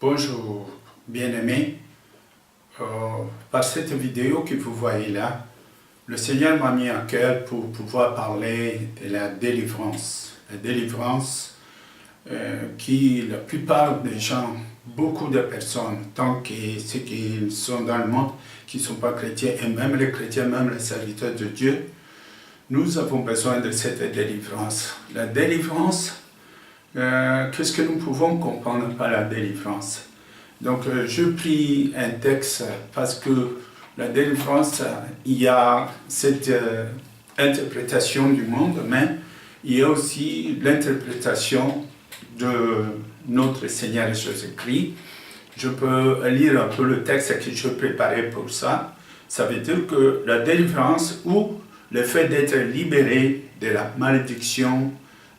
Bonjour bien-aimés, par cette vidéo que vous voyez là, le Seigneur m'a mis à cœur pour pouvoir parler de la délivrance. La délivrance qui la plupart des gens, beaucoup de personnes, tant que ceux qui sont dans le monde, qui ne sont pas chrétiens, et même les chrétiens, même les serviteurs de Dieu, nous avons besoin de cette délivrance. La délivrance, qu'est-ce que nous pouvons comprendre par la délivrance? Donc, je pris un texte parce que la délivrance, il y a cette interprétation du monde, mais il y a aussi l'interprétation de notre Seigneur Jésus-Christ. Je peux lire un peu le texte que je préparais pour ça. Ça veut dire que la délivrance ou le fait d'être libéré de la malédiction,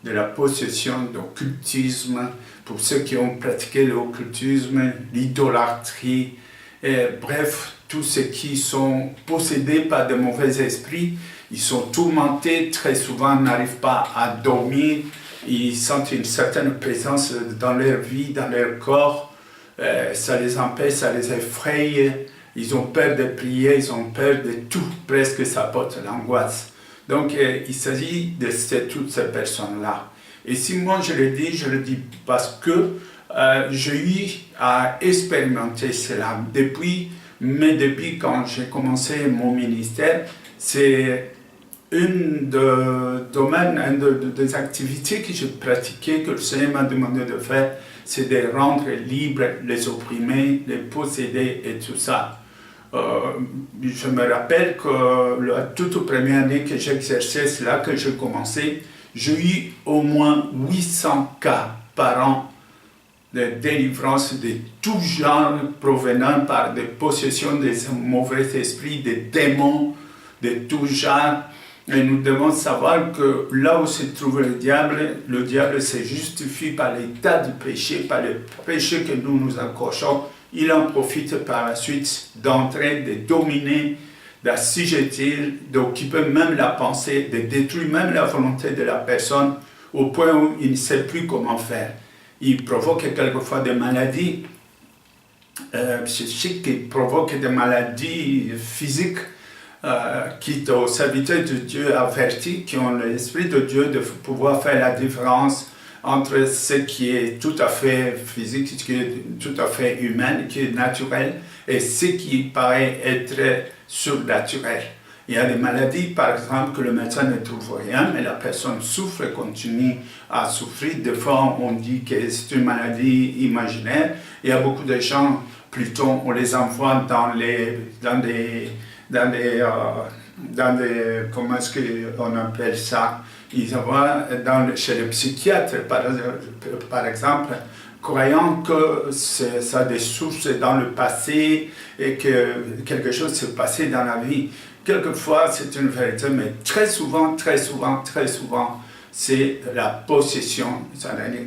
de la possession d'occultisme, pour ceux qui ont pratiqué l'occultisme, l'idolâtrie, bref, tous ceux qui sont possédés par de mauvais esprits, ils sont tourmentés, très souvent n'arrivent pas à dormir, ils sentent une certaine présence dans leur vie, dans leur corps, ça les empêche, ça les effraie, ils ont peur de prier, ils ont peur de tout, presque ça porte l'angoisse. Donc, il s'agit de toutes ces personnes-là. Et si moi je le dis parce que j'ai eu à expérimenter cela. Depuis quand j'ai commencé mon ministère, c'est une des activités que je pratiquais, que le Seigneur m'a demandé de faire, c'est de rendre libres les opprimés, les possédés et tout ça. Je me rappelle que la toute première année que j'exerçais cela, que je commençais, j'ai eu au moins 800 cas par an de délivrance de tout genre provenant par des possessions des mauvais esprits, des démons de tout genre. Et nous devons savoir que là où se trouve le diable se justifie par l'état du péché, par le péché que nous accrochons. Il en profite par la suite d'entrer, de dominer, d'assujettir, d'occuper même la pensée, de détruire même la volonté de la personne au point où il ne sait plus comment faire. Il provoque quelquefois des maladies psychiques, il provoque des maladies physiques, quitte aux serviteurs de Dieu avertis qui ont l'Esprit de Dieu de pouvoir faire la différence entre ce qui est tout à fait physique, ce qui est tout à fait humain, qui est naturel, et ce qui paraît être surnaturel. Il y a des maladies, par exemple, que le médecin ne trouve rien, mais la personne souffre et continue à souffrir. Des fois, on dit que c'est une maladie imaginaire. Il y a beaucoup de gens, plutôt, on les envoie dans des comment est-ce qu'on appelle ça? Ils envoient chez le psychiatre, par exemple, croyant que ça a des sources dans le passé et que quelque chose s'est passé dans la vie. Quelquefois, c'est une vérité, mais très souvent, c'est la possession.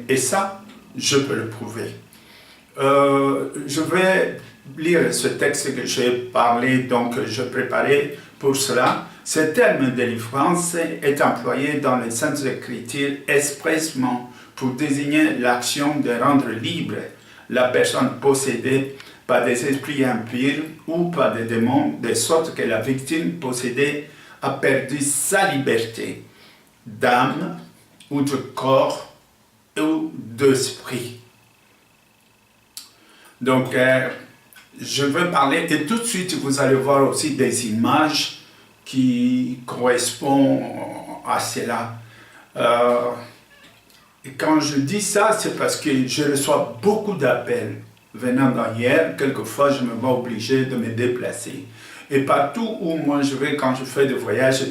Et ça, je peux le prouver. Je vais lire ce texte que j'ai parlé, donc je préparais pour cela. Ce terme délivrance est employé dans les Saintes Écritures expressément pour désigner l'action de rendre libre la personne possédée par des esprits impurs ou par des démons, de sorte que la victime possédée a perdu sa liberté d'âme ou de corps ou d'esprit. Donc, je veux parler, et tout de suite, vous allez voir aussi des images qui correspondent à cela. Et quand je dis ça, c'est parce que je reçois beaucoup d'appels venant d'ailleurs. Quelquefois, je me vois obligé de me déplacer. Et partout où moi je vais, quand je fais des voyages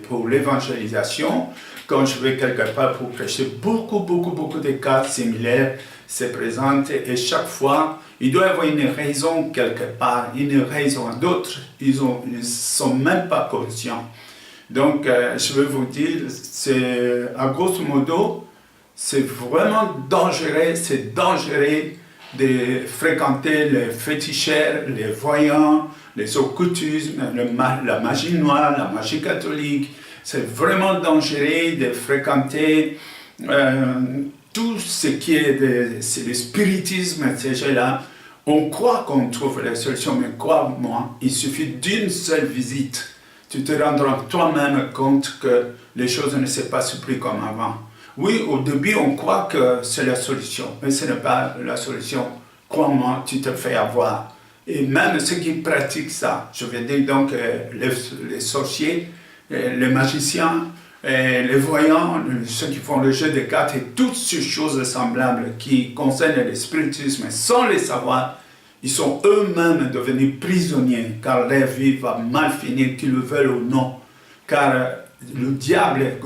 pour l'évangélisation, quand je vais quelque part pour prêcher, beaucoup de cas similaires se présentent. Et chaque fois, il doit y avoir une raison quelque part, une raison. D'autres, ils ne sont même pas conscients. Donc, je vais vous dire, c'est à grosso modo, c'est vraiment dangereux, de fréquenter les féticheurs, les voyants, les occultismes, la magie noire, la magie catholique. C'est vraiment dangereux de fréquenter tout ce qui est c'est le spiritisme, ces gens-là, on croit qu'on trouve la solution, mais crois-moi, il suffit d'une seule visite. Tu te rendras toi-même compte que les choses ne se passent plus comme avant. Oui, au début, on croit que c'est la solution, mais ce n'est pas la solution. Crois-moi, tu te fais avoir. Et même ceux qui pratiquent ça, je veux dire donc les sorciers, les magiciens, les voyants, ceux qui font le jeu de cartes et toutes ces choses semblables qui concernent le spiritisme sans le savoir, ils sont eux-mêmes devenus prisonniers car leur vie va mal finir, qu'ils le veulent ou non. Car le diable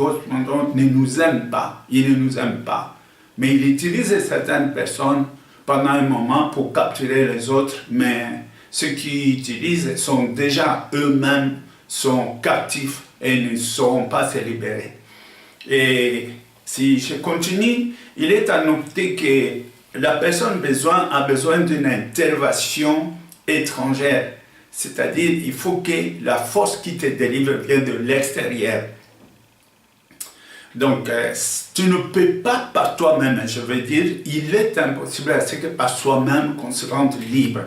ne nous aime pas, il ne nous aime pas. Mais il utilise certaines personnes pendant un moment pour capturer les autres, mais ceux qui utilisent sont déjà eux-mêmes sont captifs et ne sauront pas se libérer. Et si je continue, il est à noter que la personne a besoin d'une intervention étrangère. C'est-à-dire, il faut que la force qui te délivre vienne de l'extérieur. Donc, tu ne peux pas par toi-même, je veux dire, il est impossible à ce que par soi-même qu'on se rende libre.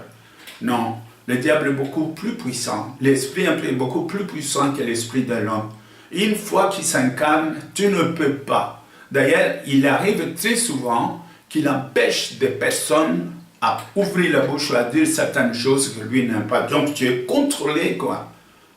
Non, le diable est beaucoup plus puissant. L'esprit est beaucoup plus puissant que l'esprit de l'homme. Une fois qu'il s'incarne, tu ne peux pas. D'ailleurs, il arrive très souvent qu'il empêche des personnes à ouvrir la bouche ou à dire certaines choses que lui n'aime pas. Donc, tu es contrôlé, quoi.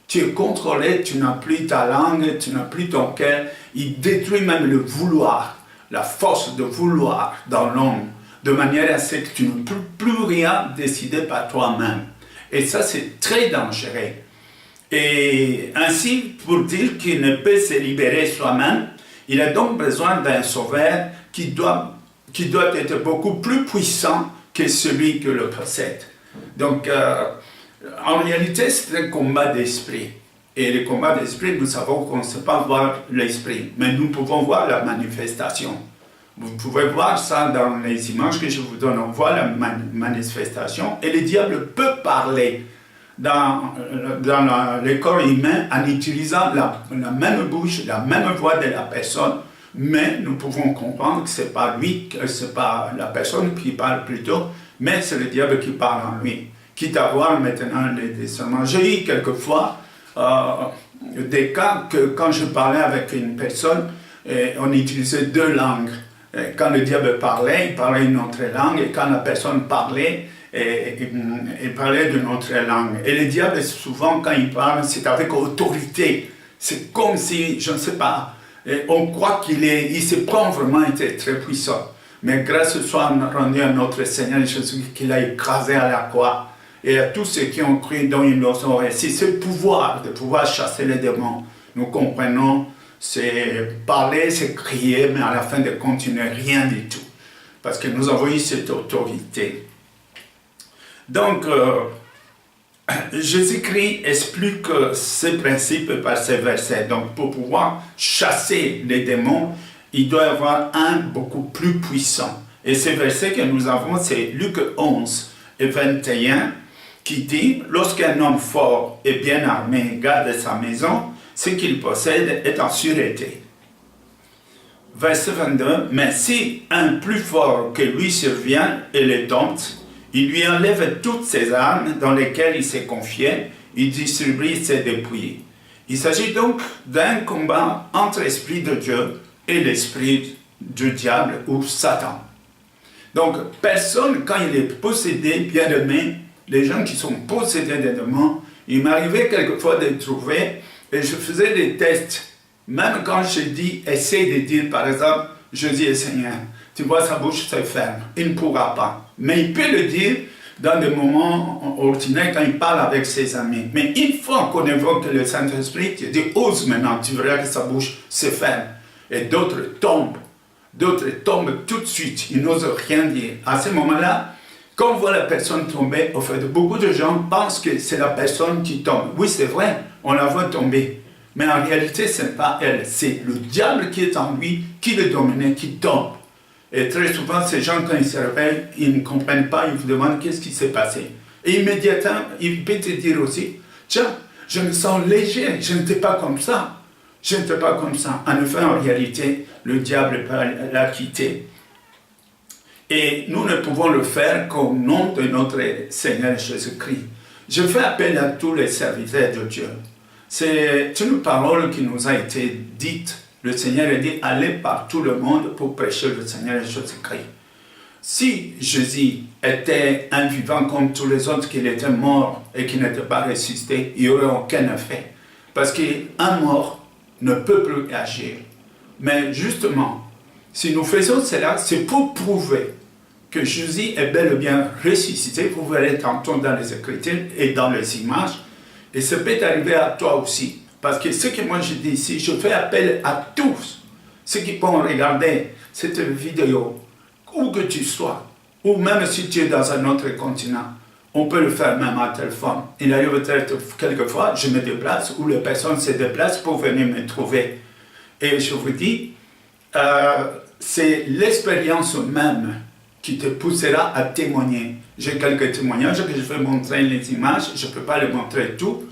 Tu es contrôlé, tu n'as plus ta langue, tu n'as plus ton cœur. Il détruit même le vouloir, la force de vouloir dans l'homme, de manière à ce que tu ne peux plus rien décider par toi-même. Et ça, c'est très dangereux. Et ainsi, pour dire qu'il ne peut se libérer soi-même, il a donc besoin d'un sauveur qui doit être beaucoup plus puissant que celui qui le possède. Donc, en réalité, c'est un combat d'esprit. Et le combat d'esprit, nous savons qu'on ne sait pas voir l'esprit, mais nous pouvons voir la manifestation. Vous pouvez voir ça dans les images que je vous donne. On voit la manifestation et le diable peut parler dans le corps humain en utilisant la même bouche, la même voix de la personne, mais nous pouvons comprendre que ce n'est pas lui, que ce n'est pas la personne qui parle plutôt, mais c'est le diable qui parle en lui. Quitte à voir maintenant les discernements. J'ai eu quelquefois des cas que quand je parlais avec une personne, on utilisait deux langues. Quand le diable parlait, il parlait une autre langue, et quand la personne parlait, il parlait d'une autre langue. Et le diable, souvent, quand il parle, c'est avec autorité. C'est comme si, je ne sais pas, on croit il se prend vraiment, il était très puissant. Mais grâce soit rendu à notre Seigneur Jésus, qu'il a écrasé à la croix, et à tous ceux qui ont cru dont ils nous ont réussi, ce pouvoir de pouvoir chasser les démons, nous comprenons, c'est parler, c'est crier, mais à la fin de continuer, rien du tout. Parce que nous avons eu cette autorité. Donc, Jésus-Christ explique ces principes par ces versets. Donc, pour pouvoir chasser les démons, il doit y avoir un beaucoup plus puissant. Et ces versets que nous avons, c'est Luc 11 et 21, qui dit, lorsqu'un homme fort et bien armé garde sa maison, ce qu'il possède est en sûreté. Verset 22, mais si un plus fort que lui survient et le dompte, il lui enlève toutes ses armes dans lesquelles il s'est confié, il distribue ses dépouilles. Il s'agit donc d'un combat entre l'Esprit de Dieu et l'Esprit du diable ou Satan. Donc, personne, quand il est possédé, bien aimé, les gens qui sont possédés des démons, il m'arrivait quelquefois de trouver, et je faisais des tests, même quand je dis, essaye de dire, par exemple, je dis au Seigneur, tu vois, sa bouche se ferme, il ne pourra pas. Mais il peut le dire dans des moments ordinaires quand il parle avec ses amis. Mais une fois qu'on évoque le Saint-Esprit, tu dis, ose maintenant, tu verras que sa bouche se ferme. Et d'autres tombent tout de suite, ils n'osent rien dire. À ce moment-là, quand on voit la personne tomber, au fait, beaucoup de gens pensent que c'est la personne qui tombe. Oui, c'est vrai, on la voit tomber. Mais en réalité, ce n'est pas elle, c'est le diable qui est en lui, qui le domine, qui tombe. Et très souvent, ces gens, quand ils se réveillent, ils ne comprennent pas, ils vous demandent qu'est-ce qui s'est passé. Et immédiatement, il peut te dire aussi, tiens, je me sens léger, je n'étais pas comme ça. Je n'étais pas comme ça. En effet, en réalité, le diable l'a quitté. Et nous ne pouvons le faire qu'au nom de notre Seigneur Jésus-Christ. Je fais appel à tous les serviteurs de Dieu. C'est une parole qui nous a été dite. Le Seigneur a dit, allez par tout le monde pour prêcher le Seigneur Jésus-Christ. Si Jésus était un vivant comme tous les autres, qu'il était mort et qu'il n'était pas ressuscité, il n'y aurait aucun effet. Parce qu'un mort ne peut plus agir. Mais justement, si nous faisons cela, c'est pour prouver que Jésus est bel et bien ressuscité. Vous verrez tantôt dans les Écritures et dans les images. Et ça peut arriver à toi aussi. Parce que ce que moi je dis ici, je fais appel à tous ceux qui vont regarder cette vidéo, où que tu sois, ou même si tu es dans un autre continent, on peut le faire même à téléphone. Il arrive peut-être quelquefois, je me déplace, ou les personnes se déplacent pour venir me trouver. Et je vous dis, c'est l'expérience même qui te poussera à témoigner. J'ai quelques témoignages que je vais montrer les images, je ne peux pas les montrer tout.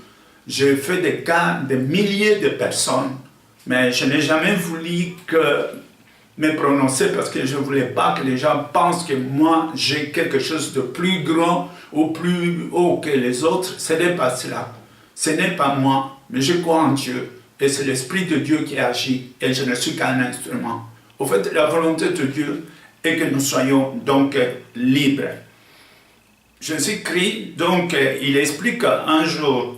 J'ai fait des cas de milliers de personnes, mais je n'ai jamais voulu me prononcer parce que je ne voulais pas que les gens pensent que moi j'ai quelque chose de plus grand ou plus haut que les autres. Ce n'est pas cela. Ce n'est pas moi, mais je crois en Dieu. Et c'est l'Esprit de Dieu qui agit et je ne suis qu'un instrument. Au fait, la volonté de Dieu est que nous soyons donc libres. Jésus-Christ, donc, il explique un jour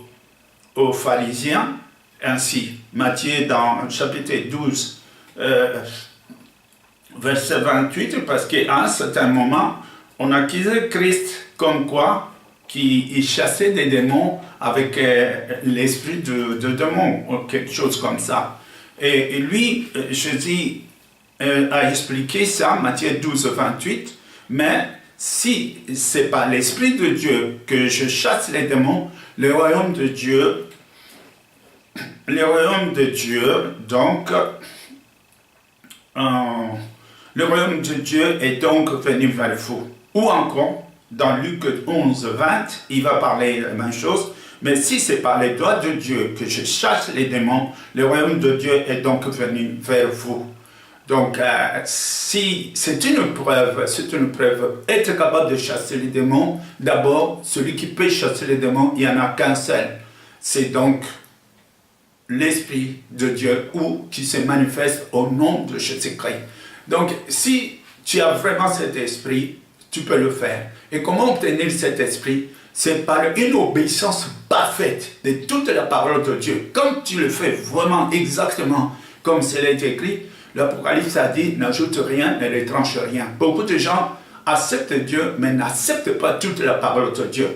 aux pharisiens, ainsi, Matthieu dans chapitre 12, verset 28, parce qu'à un certain moment, on accusait Christ comme quoi qu'il chassait des démons avec l'esprit de démon, ou quelque chose comme ça. Et lui, Jésus a expliqué ça, Matthieu 12, 28, mais si ce n'est pas l'Esprit de Dieu que je chasse les démons, le royaume de Dieu, donc, le royaume de Dieu est donc venu vers vous. Ou encore, dans Luc 11, 20, il va parler la même chose, mais si c'est par les doigts de Dieu que je chasse les démons, le royaume de Dieu est donc venu vers vous. Donc, si c'est une preuve, être capable de chasser les démons, d'abord, celui qui peut chasser les démons, il n'y en a qu'un seul. C'est donc l'Esprit de Dieu ou qui se manifeste au nom de Jésus-Christ. Donc, si tu as vraiment cet esprit, tu peux le faire. Et comment obtenir cet esprit? C'est par une obéissance parfaite de toute la parole de Dieu. Quand tu le fais vraiment exactement comme cela est écrit, l'Apocalypse a dit, n'ajoute rien, ne retranche rien. Beaucoup de gens acceptent Dieu, mais n'acceptent pas toute la parole de Dieu.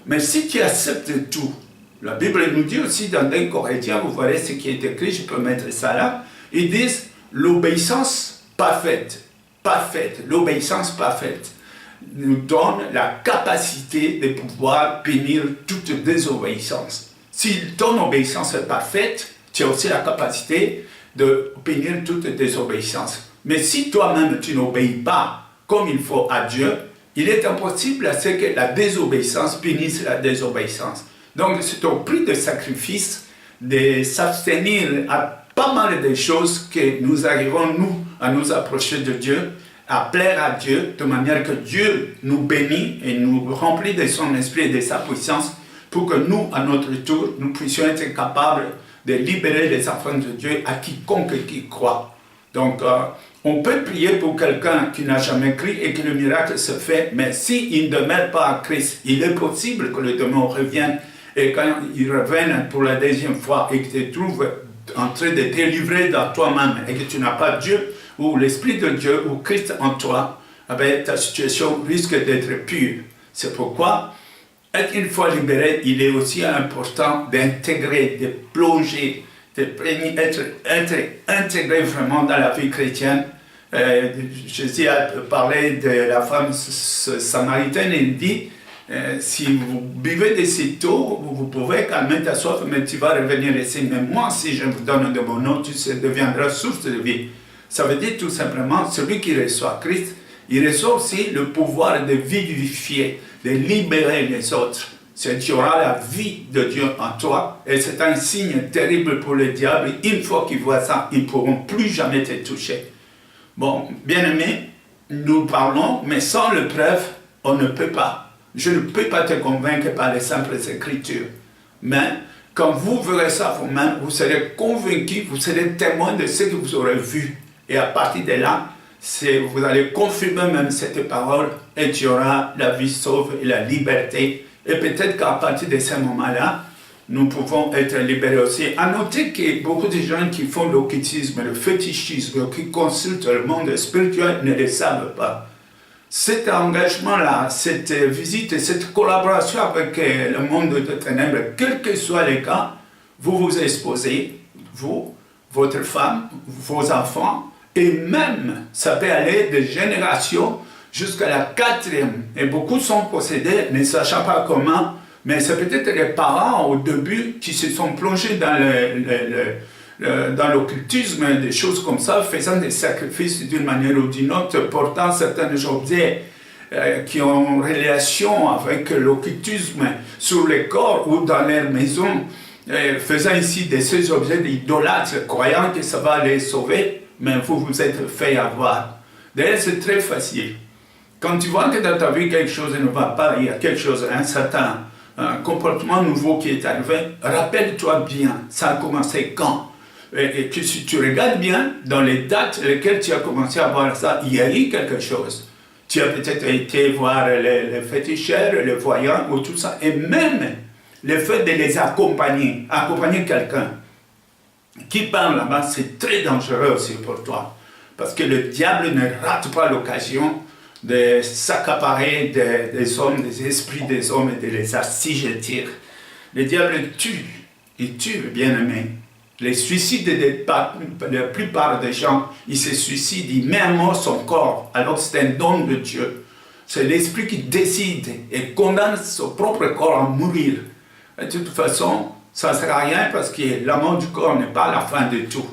Mais si tu acceptes tout, la Bible nous dit aussi dans 1 Corinthiens, vous verrez ce qui est écrit, je peux mettre ça là, ils disent l'obéissance parfaite, l'obéissance parfaite nous donne la capacité de pouvoir punir toute désobéissance. Si ton obéissance est parfaite, tu as aussi la capacité de punir toute désobéissance. Mais si toi-même tu n'obéis pas comme il faut à Dieu, il est impossible à ce que la désobéissance punisse la désobéissance. Donc c'est au prix de sacrifice de s'abstenir à pas mal de choses que nous arrivons, nous, à nous approcher de Dieu, à plaire à Dieu, de manière que Dieu nous bénit et nous remplit de son esprit et de sa puissance pour que nous, à notre tour, nous puissions être capables de libérer les enfants de Dieu à quiconque qui croit. Donc, on peut prier pour quelqu'un qui n'a jamais cru et que le miracle se fait, mais s'il ne demeure pas à Christ, il est possible que le démon revienne. Et quand il revient pour la deuxième fois et que tu te trouves en train de te livrer dans toi-même et que tu n'as pas Dieu ou l'Esprit de Dieu ou Christ en toi, eh bien, ta situation risque d'être pure. C'est pourquoi, une fois libéré, il est aussi important d'intégrer, de plonger, d'être intégré vraiment dans la vie chrétienne. Jésus a parlé de la femme samaritaine et il dit, si vous buvez de cette eau, vous pouvez calmer ta soif, mais tu vas revenir ici. Mais moi, si je vous donne de mon eau, tu deviendras source de vie. Ça veut dire tout simplement, celui qui reçoit Christ, il reçoit aussi le pouvoir de vivifier, de libérer les autres. Tu auras la vie de Dieu en toi, et c'est un signe terrible pour le diable. Une fois qu'ils voient ça, ils ne pourront plus jamais te toucher. Bon, bien-aimés, nous parlons, mais sans le preuve, on ne peut pas. Je ne peux pas te convaincre par les simples Écritures. Mais quand vous verrez ça vous-même, vous serez convaincus, vous serez témoin de ce que vous aurez vu. Et à partir de là, vous allez confirmer même cette parole et tu auras la vie sauve et la liberté. Et peut-être qu'à partir de ce moment-là, nous pouvons être libérés aussi. À noter que beaucoup de gens qui font l'occultisme, le fétichisme, qui consultent le monde spirituel ne le savent pas. Cet engagement-là, cette visite et cette collaboration avec le monde de ténèbres, quel que soit le cas, vous vous exposez, vous, votre femme, vos enfants, et même, ça peut aller de génération jusqu'à la 4e. Et beaucoup sont possédés, ne sachant pas comment, mais c'est peut-être les parents au début qui se sont plongés dans dans l'occultisme, des choses comme ça, faisant des sacrifices d'une manière ou d'une autre, portant certains objets qui ont relation avec l'occultisme sur les corps ou dans leur maison, faisant ici de ces objets d'idolâtres, croyant que ça va les sauver, mais vous vous êtes fait avoir. D'ailleurs, c'est très facile. Quand tu vois que dans ta vie quelque chose ne va pas, il y a quelque chose, un certain comportement nouveau qui est arrivé, rappelle-toi bien, ça a commencé quand? Et que si tu regardes bien, dans les dates lesquelles tu as commencé à voir ça, il y a eu quelque chose. Tu as peut-être été voir les féticheurs, les voyants ou tout ça, et même le fait de les accompagner quelqu'un qui parle là-bas, c'est très dangereux aussi pour toi. Parce que le diable ne rate pas l'occasion de s'accaparer des hommes, des esprits des hommes et de les assujettir. Le diable tue, il tue, bien-aimé. Les suicides la plupart des gens, ils se suicident, ils mettent à mort son corps, alors que c'est un don de Dieu. C'est l'esprit qui décide et condamne son propre corps à mourir. Et de toute façon, ça ne sert à rien parce que la mort du corps n'est pas la fin de tout.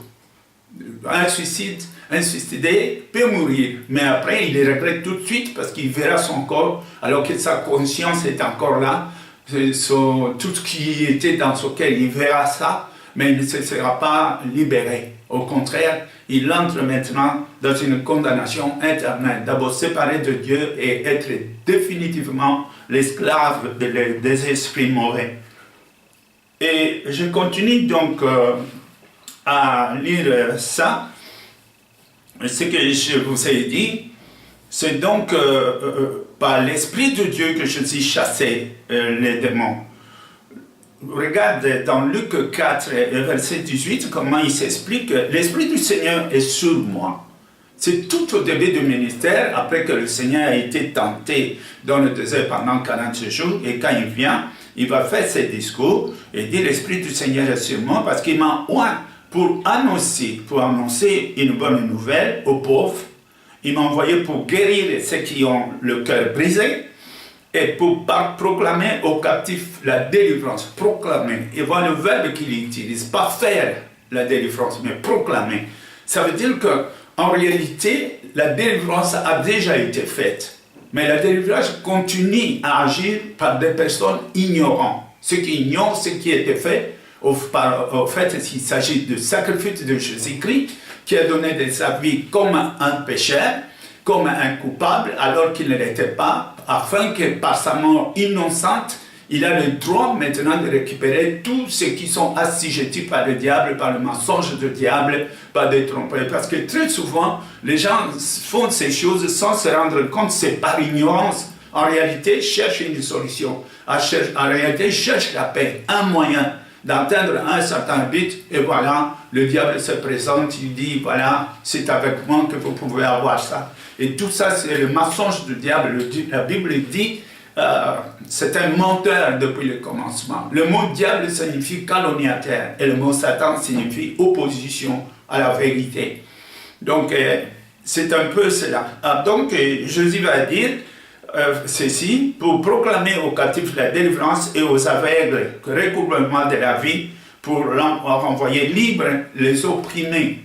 Un suicidé peut mourir, mais après il le regrette tout de suite parce qu'il verra son corps alors que sa conscience est encore là. Tout ce qui était dans son cœur, il verra ça, mais il ne se sera pas libéré. Au contraire, il entre maintenant dans une condamnation éternelle. D'abord séparé de Dieu et être définitivement l'esclave des esprits mauvais. Et je continue donc à lire ça. Ce que je vous ai dit, c'est donc par l'Esprit de Dieu que je suis chassé les démons. Regarde dans Luc 4, verset 18, comment il s'explique. L'Esprit du Seigneur est sur moi. C'est tout au début du ministère, après que le Seigneur a été tenté dans le désert pendant 40 jours, et quand il vient, il va faire ses discours, et dit l'Esprit du Seigneur est sur moi, parce qu'il m'a oint pour annoncer une bonne nouvelle aux pauvres. Il m'a envoyé pour guérir ceux qui ont le cœur brisé, et pour proclamer aux captifs la délivrance. Proclamer. Et voilà le verbe qu'il utilise. Pas faire la délivrance, mais proclamer. Ça veut dire qu'en réalité, la délivrance a déjà été faite. Mais la délivrance continue à agir par des personnes ignorantes. Ceux qui ignorent ce qui a été fait, au fait, il s'agit du sacrifice de Jésus-Christ, qui a donné de sa vie comme un pécheur, comme un coupable, alors qu'il ne l'était pas, afin que par sa mort innocente, il a le droit maintenant de récupérer tous ceux qui sont assujettis par le diable, par le mensonge du diable, par des tromperies. Parce que très souvent, les gens font ces choses sans se rendre compte, c'est par ignorance. En réalité, ils cherchent une solution. En réalité, ils cherchent la paix, un moyen d'atteindre un certain but, et voilà, le diable se présente, il dit, voilà, c'est avec moi que vous pouvez avoir ça. Et tout ça, c'est le mensonge du diable. La Bible dit, c'est un menteur depuis le commencement. Le mot diable signifie calomniateur, et le mot Satan signifie opposition à la vérité. Donc, c'est un peu cela. Donc, Jésus va dire, ceci, pour proclamer aux captifs la délivrance et aux aveugles le recouvrement de la vie, pour renvoyer libres les opprimés.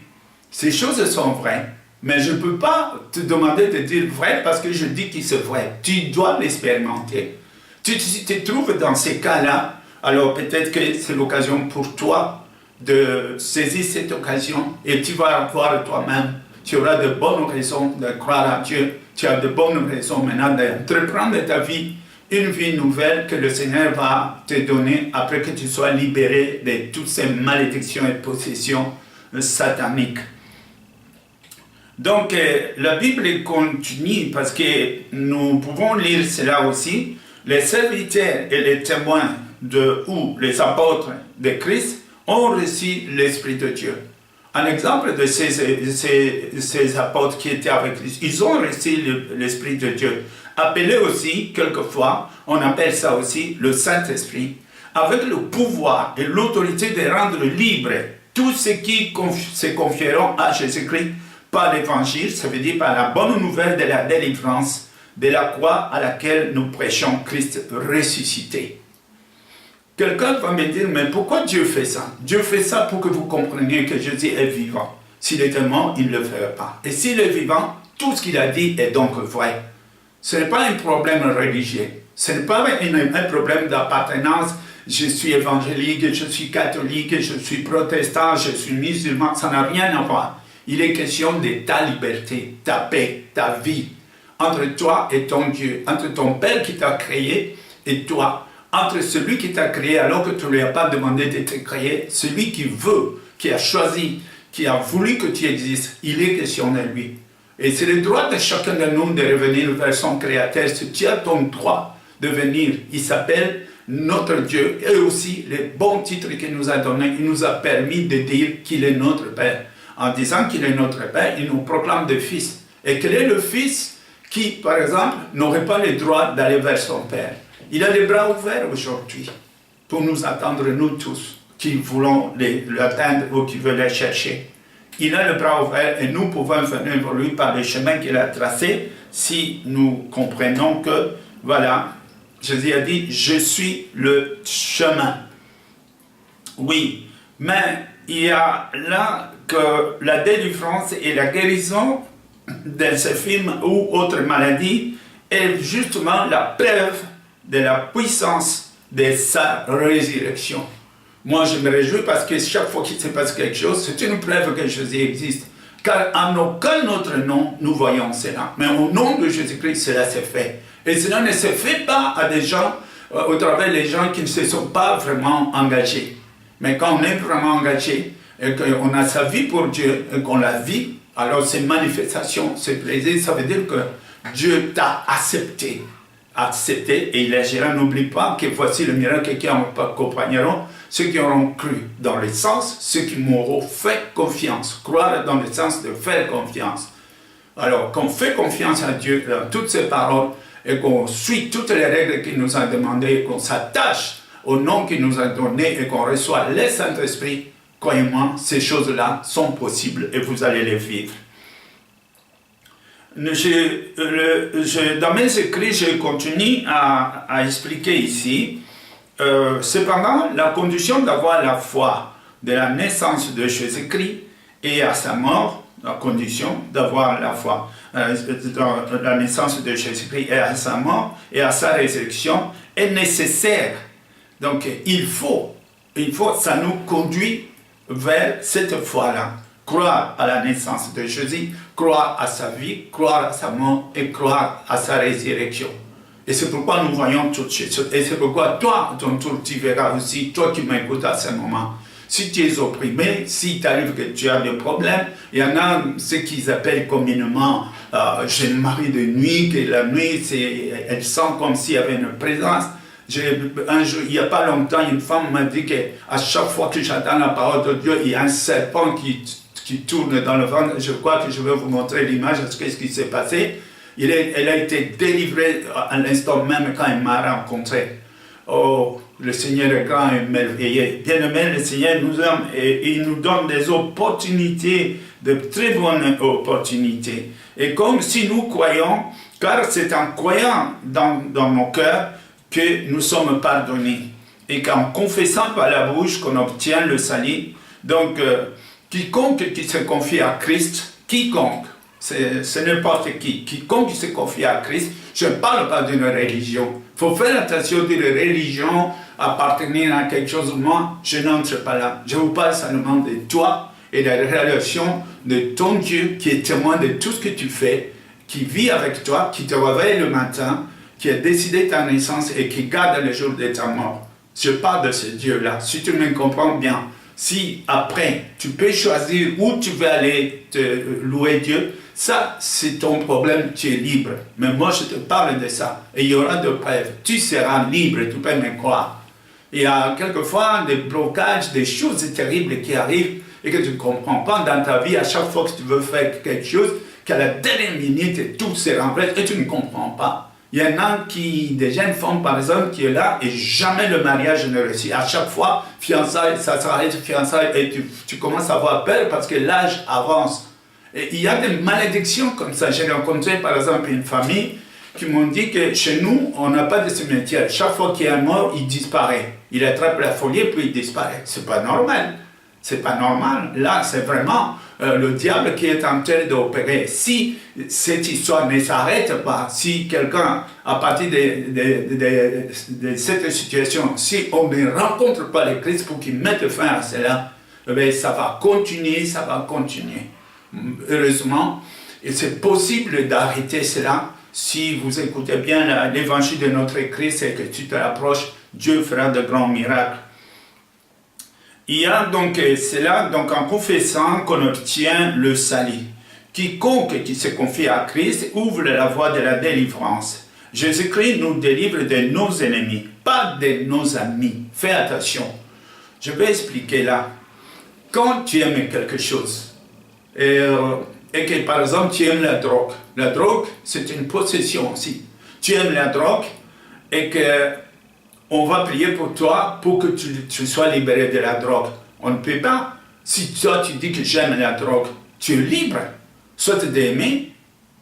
Ces choses sont vraies, mais je ne peux pas te demander de dire vrai parce que je dis que c'est vrai. Tu dois l'expérimenter. Tu te trouves dans ces cas-là, alors peut-être que c'est l'occasion pour toi de saisir cette occasion et tu vas voir toi-même tu auras de bonnes raisons de croire à Dieu. Tu as de bonnes raisons maintenant d'entreprendre ta vie, une vie nouvelle que le Seigneur va te donner après que tu sois libéré de toutes ces malédictions et possessions sataniques. Donc, la Bible continue parce que nous pouvons lire cela aussi. Les serviteurs et les témoins ou les apôtres de Christ ont reçu l'Esprit de Dieu. Un exemple de ces apôtres qui étaient avec Christ, ils ont reçu l'Esprit de Dieu. Appelé aussi, quelquefois, on appelle ça aussi le Saint-Esprit, avec le pouvoir et l'autorité de rendre libre tous ceux qui se confieront à Jésus-Christ par l'Évangile, ça veut dire par la bonne nouvelle de la délivrance, de la croix à laquelle nous prêchons Christ ressuscité. Quelqu'un va me dire, mais pourquoi Dieu fait ça? Dieu fait ça pour que vous compreniez que Jésus est vivant. S'il était mort, il ne le ferait pas. Et s'il est vivant, tout ce qu'il a dit est donc vrai. Ce n'est pas un problème religieux. Ce n'est pas un problème d'appartenance. Je suis évangélique, je suis catholique, je suis protestant, je suis musulman. Ça n'a rien à voir. Il est question de ta liberté, ta paix, ta vie. Entre toi et ton Dieu, entre ton Père qui t'a créé et toi. Entre celui qui t'a créé alors que tu ne lui as pas demandé de te créer, celui qui veut, qui a choisi, qui a voulu que tu existes, il est question de lui. Et c'est le droit de chacun de nous de revenir vers son Créateur. Si tu as ton droit de venir, il s'appelle notre Dieu. Et aussi, les bons titres qu'il nous a donnés, il nous a permis de dire qu'il est notre Père. En disant qu'il est notre Père, il nous proclame des fils. Et quel est le fils qui, par exemple, n'aurait pas le droit d'aller vers son Père? Il a les bras ouverts aujourd'hui pour nous attendre, nous tous, qui voulons l'atteindre ou qui veulent le chercher. Il a le bras ouvert et nous pouvons venir vers lui par le chemin qu'il a tracé si nous comprenons que, voilà, Jésus a dit, je suis le chemin. Oui, mais il y a là que la délivrance et la guérison de ce film ou autre maladie est justement la preuve de la puissance de sa résurrection. Moi, je me réjouis parce que chaque fois qu'il se passe quelque chose, c'est une preuve que Jésus existe. Car en aucun autre nom, nous voyons cela. Mais au nom de Jésus-Christ, cela s'est fait. Et cela ne se fait pas à des gens, au travers des gens qui ne se sont pas vraiment engagés. Mais quand on est vraiment engagé, et qu'on a sa vie pour Dieu, et qu'on la vit, alors ces manifestations, ces plaisirs, ça veut dire que Dieu t'a accepté et il agira. N'oublie pas que voici le miracle qui accompagneront ceux qui auront cru, dans le sens, ceux qui m'auront fait confiance. Croire dans le sens de faire confiance. Alors, qu'on fait confiance à Dieu dans toutes ses paroles et qu'on suit toutes les règles qu'il nous a demandées, qu'on s'attache au nom qu'il nous a donné et qu'on reçoit le Saint-Esprit, croyez-moi, ces choses-là sont possibles et vous allez les vivre. Dans mes écrits, je continue à expliquer ici. Cependant, la condition d'avoir la foi de la naissance de Jésus-Christ et à sa mort, la condition d'avoir la foi dans la naissance de Jésus-Christ et à sa mort et à sa résurrection est nécessaire. Donc, il faut, ça nous conduit vers cette foi-là. Croire à la naissance de Jésus, croire à sa vie, croire à sa mort et croire à sa résurrection. Et c'est pourquoi nous voyons toutes ces choses. Et c'est pourquoi toi, à ton tour, tu verras aussi, toi qui m'écoutes à ce moment, si tu es opprimé, si t'arrive que tu as des problèmes, il y en a ce qu'ils appellent communément j'ai une mari de nuit, que la nuit, elle sent comme s'il y avait une présence. Un jour, il n'y a pas longtemps, une femme m'a dit qu'à chaque fois que j'entends la parole de Dieu, il y a un serpent qui tourne dans le ventre. Je crois que je vais vous montrer l'image de ce qui s'est passé. Elle a été délivrée à l'instant même quand elle m'a rencontré. Oh, le Seigneur est grand et merveilleux. Bien aimé, le Seigneur nous aime et il nous donne des opportunités, de très bonnes opportunités. Et comme si nous croyons, car c'est en croyant dans nos cœurs que nous sommes pardonnés. Et qu'en confessant par la bouche qu'on obtient le salut. Donc, quiconque qui se confie à Christ, quiconque, c'est n'importe qui, quiconque qui se confie à Christ, je ne parle pas d'une religion. Il faut faire attention d'une religion, appartenir à quelque chose. Moi, je n'entre pas là. Je vous parle seulement de toi et la relation de ton Dieu qui est témoin de tout ce que tu fais, qui vit avec toi, qui te réveille le matin, qui a décidé ta naissance et qui garde le jour de ta mort. Je parle de ce Dieu-là. Si tu me comprends bien, si après tu peux choisir où tu veux aller te louer Dieu, ça c'est ton problème, tu es libre. Mais moi je te parle de ça. Et il y aura de preuves. Tu seras libre, tu peux me croire. Il y a quelquefois des blocages, des choses terribles qui arrivent et que tu ne comprends pas dans ta vie. À chaque fois que tu veux faire quelque chose, qu'à la dernière minute, tout se renverse et tu ne comprends pas. Il y en a des jeunes femmes, par exemple, qui est là et jamais le mariage ne réussit. À chaque fois, fiançailles, ça s'arrête, fiançailles, et tu commences à avoir peur parce que l'âge avance. Et il y a des malédictions comme ça. J'ai rencontré, par exemple, une famille qui m'ont dit que chez nous, on n'a pas de cimetière. Chaque fois qu'il y a un mort, il disparaît. Il attrape la folie puis il disparaît. C'est pas normal. C'est pas normal. Là, c'est vraiment le diable qui est en train d'opérer. Si cette histoire ne s'arrête pas, si quelqu'un, à partir de cette situation, si on ne rencontre pas le Christ pour qu'il mette fin à cela, eh ça va continuer, ça va continuer. Heureusement, et c'est possible d'arrêter cela si vous écoutez bien l'évangile de notre Christ et que tu te rapproches, Dieu fera de grands miracles. Il y a donc cela, donc en confessant qu'on obtient le salut. Quiconque qui se confie à Christ ouvre la voie de la délivrance. Jésus-Christ nous délivre de nos ennemis, pas de nos amis. Fais attention. Je vais expliquer là. Quand tu aimes quelque chose, et que par exemple tu aimes la drogue c'est une possession aussi. Tu aimes la drogue et que on va prier pour toi pour que tu sois libéré de la drogue. On ne peut pas. Si toi tu dis que j'aime la drogue, tu es libre, soit d'aimer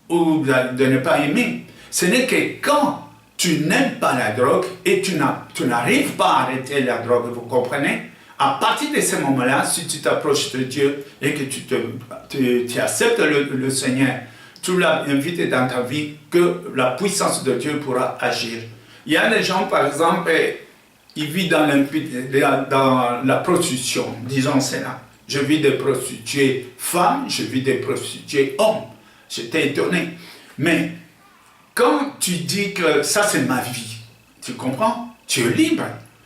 ou de ne pas aimer. Ce n'est que quand tu n'aimes pas la drogue et tu n'arrives pas à arrêter la drogue, vous comprenez? À partir de ce moment-là, si tu t'approches de Dieu et que tu acceptes le Seigneur, tu l'as invité dans ta vie, que la puissance de Dieu pourra agir. Il y a des gens, par exemple, ils vivent dans la prostitution, disons cela. Je vis des prostituées femmes, je vis des prostituées hommes. J'étais étonné. Mais quand tu dis que ça c'est ma vie, tu comprends? Tu es libre.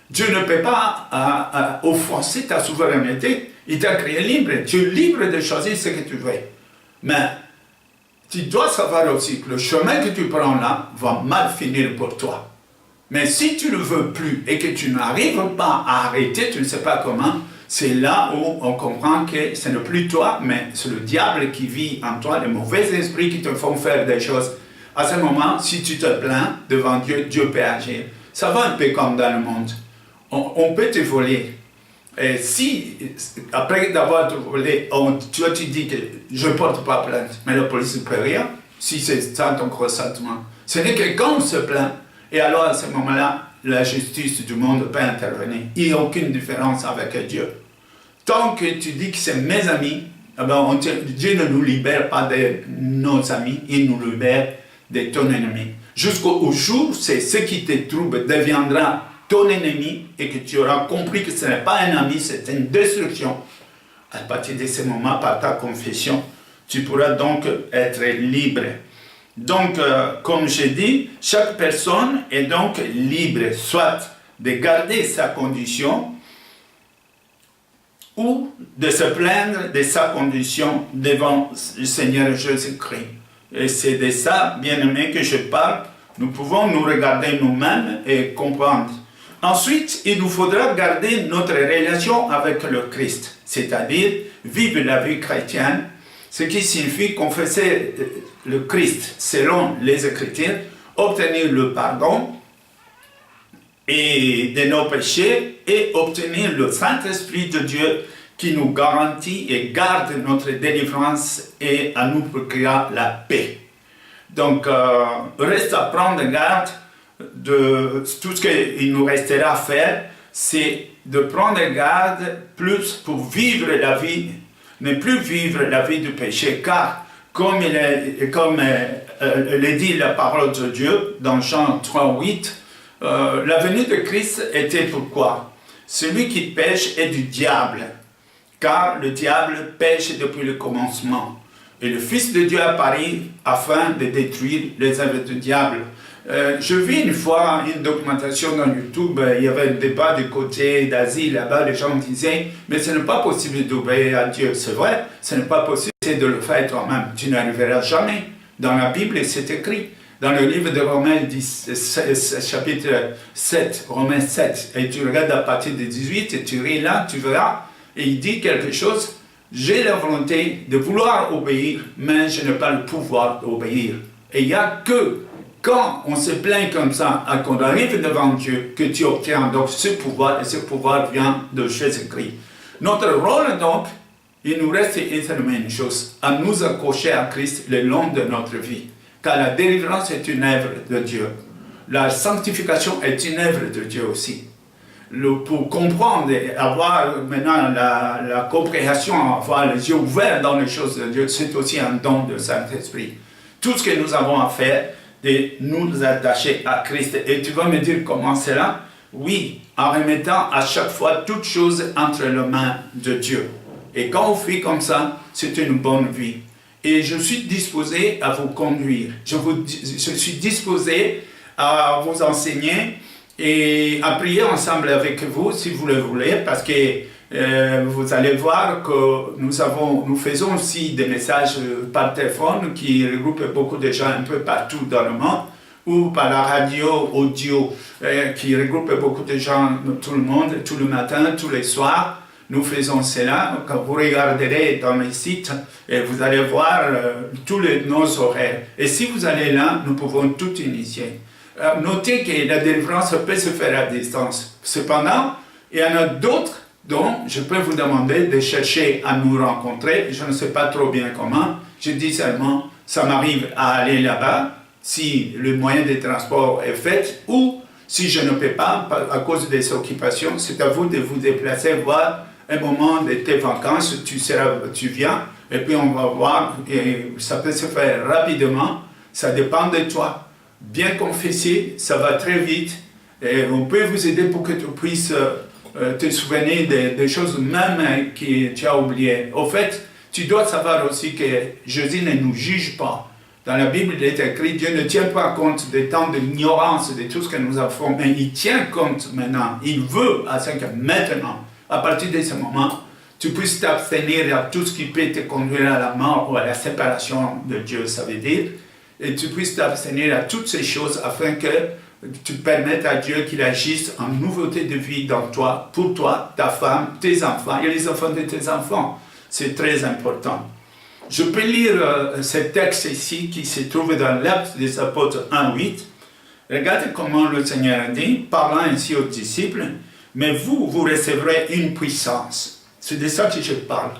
Dieu ne peut pas offenser ta souveraineté. Il t'a créé libre. Tu es libre de choisir ce que tu veux. Mais tu dois savoir aussi que le chemin que tu prends là va mal finir pour toi. Mais si tu ne veux plus et que tu n'arrives pas à arrêter, tu ne sais pas comment, c'est là où on comprend que ce n'est plus toi, mais c'est le diable qui vit en toi, les mauvais esprits qui te font faire des choses. À ce moment, si tu te plains devant Dieu, Dieu peut agir. Ça va un peu comme dans le monde. On peut te voler. Et si, après d'avoir te volé, toi tu dis que je ne porte pas plainte, mais la police ne peut rien, si c'est ça ton consentement. Ce n'est que quand on se plaint, et alors à ce moment-là, la justice du monde peut intervenir. Il n'y a aucune différence avec Dieu. Tant que tu dis que c'est mes amis, eh ben Dieu ne nous libère pas de nos amis, il nous libère de ton ennemi. Jusqu'au jour, c'est ce qui te trouble deviendra ton ennemi et que tu auras compris que ce n'est pas un ami, c'est une destruction. À partir de ce moment, par ta confession, tu pourras donc être libre. Donc, comme je dis, chaque personne est donc libre, soit de garder sa condition ou de se plaindre de sa condition devant le Seigneur Jésus-Christ. Et c'est de ça, bien-aimés, que je parle. Nous pouvons nous regarder nous-mêmes et comprendre. Ensuite, il nous faudra garder notre relation avec le Christ, c'est-à-dire vivre la vie chrétienne, ce qui signifie confesser le Christ selon les Écritures, obtenir le pardon et de nos péchés et obtenir le Saint-Esprit de Dieu qui nous garantit et garde notre délivrance et à nous procure la paix. Donc, reste à prendre garde de tout ce qu'il nous restera à faire, c'est de prendre garde plus pour vivre la vie, ne plus vivre la vie du péché, car comme le dit la parole de Dieu dans Jean 3:8, la venue de Christ était pourquoi? Celui qui pêche est du diable, car le diable pêche depuis le commencement. Et le Fils de Dieu apparaît afin de détruire les œuvres du diable. Je vis une fois une documentation dans YouTube, il y avait un débat du côté d'Asie, là-bas, les gens disaient, mais ce n'est pas possible d'obéir à Dieu. C'est vrai, ce n'est pas possible de le faire toi-même. Tu n'arriveras jamais. Dans la Bible, c'est écrit. Dans le livre de Romains, chapitre 7, Romains 7, et tu regardes à partir de 18, et tu ris là, tu verras, et il dit quelque chose, j'ai la volonté de vouloir obéir, mais je n'ai pas le pouvoir d'obéir. Et il n'y a que quand on se plaint comme ça, qu'on arrive devant Dieu, que tu obtiens donc ce pouvoir, et ce pouvoir vient de Jésus-Christ. Notre rôle donc, il nous reste une chose, à nous accrocher à Christ le long de notre vie. Car la délivrance est une œuvre de Dieu. La sanctification est une œuvre de Dieu aussi. Pour comprendre et avoir maintenant la compréhension, avoir les yeux ouverts dans les choses de Dieu, c'est aussi un don de Saint-Esprit. Tout ce que nous avons à faire, de nous attacher à Christ. Et tu vas me dire comment c'est là? Oui, en remettant à chaque fois toutes choses entre les mains de Dieu. Et quand on fait comme ça, c'est une bonne vie. Et je suis disposé à vous conduire. Je suis disposé à vous enseigner et à prier ensemble avec vous si vous le voulez, parce que vous allez voir que nous faisons aussi des messages par téléphone qui regroupent beaucoup de gens un peu partout dans le monde, ou par la radio audio qui regroupe beaucoup de gens, tout le monde, tout le matin, tous les soirs. Nous faisons cela. Quand vous regarderez dans les sites, et vous allez voir tous nos horaires. Et si vous allez là, nous pouvons tout initier. Notez que la délivrance peut se faire à distance. Cependant, il y en a d'autres dont je peux vous demander de chercher à nous rencontrer. Je ne sais pas trop bien comment. Je dis seulement, ça m'arrive à aller là-bas, si le moyen de transport est fait, ou si je ne peux pas, à cause des occupations, c'est à vous de vous déplacer, voir un moment de tes vacances, tu viens, et puis on va voir, et ça peut se faire rapidement, ça dépend de toi. Bien confessé, ça va très vite, et on peut vous aider pour que tu puisses te souvenir des choses même que tu as oubliées. Au fait, tu dois savoir aussi que Jésus ne nous juge pas. Dans la Bible, il est écrit, Dieu ne tient pas compte des temps d'ignorance, de tout ce que nous avons, mais il tient compte maintenant. Il veut à ce que maintenant, à partir de ce moment, tu puisses t'abstenir à tout ce qui peut te conduire à la mort ou à la séparation de Dieu, ça veut dire, et tu puisses t'abstenir à toutes ces choses afin que tu permettes à Dieu qu'il agisse en nouveauté de vie dans toi, pour toi, ta femme, tes enfants et les enfants de tes enfants. C'est très important. Je peux lire ce texte ici qui se trouve dans l'Acte des Apôtres 1:8. Regardez comment le Seigneur a dit, parlant ainsi aux disciples, mais vous recevrez une puissance. C'est de ça que je parle.